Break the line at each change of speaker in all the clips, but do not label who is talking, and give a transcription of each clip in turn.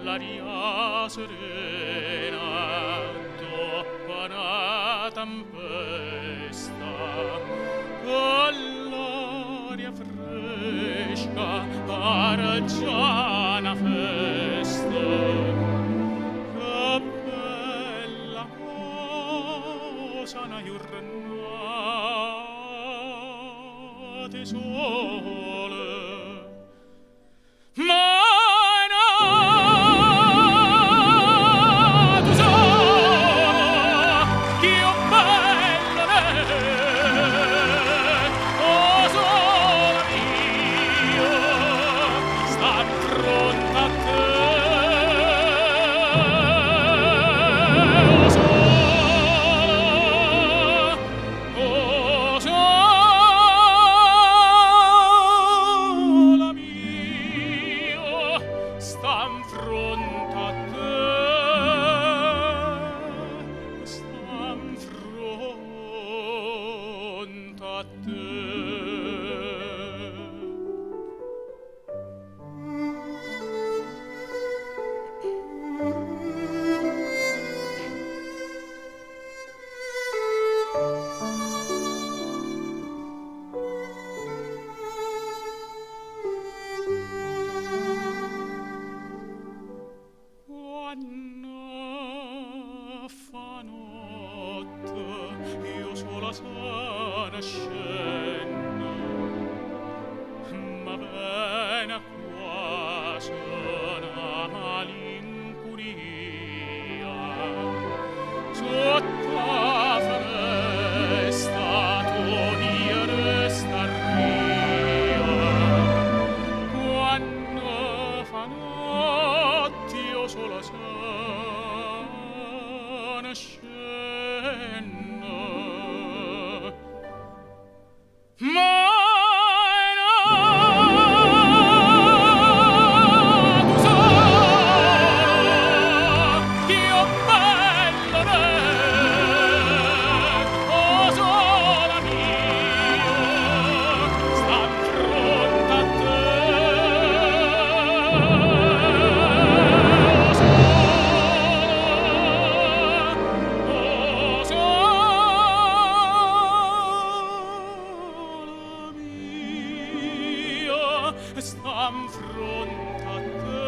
l'aria serena dopo una tempesta, con l'aria fresca pare già una festa. Che bella cosa una giornata sole, ma io sola sana scena, ma bene qua sono malincuria sotto la finestra tu resta ria, quando fa notte io sola sana scena. Sta in fronte a te,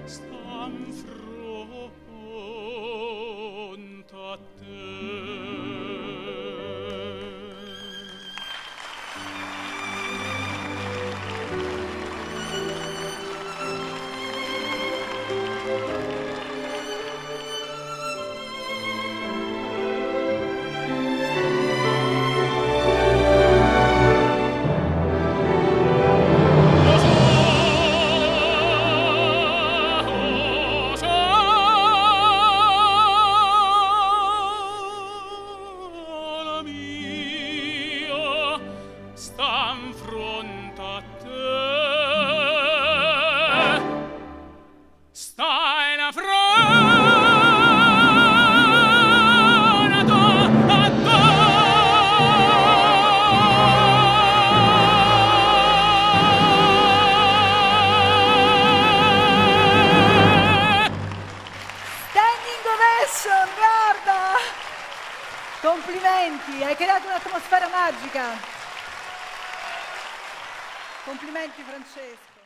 sta in fronte a te. Sta in fronte a te, sta in fronte a te.
Standing ovation, guarda! Complimenti, hai creato un'atmosfera magica. Complimenti Francesco.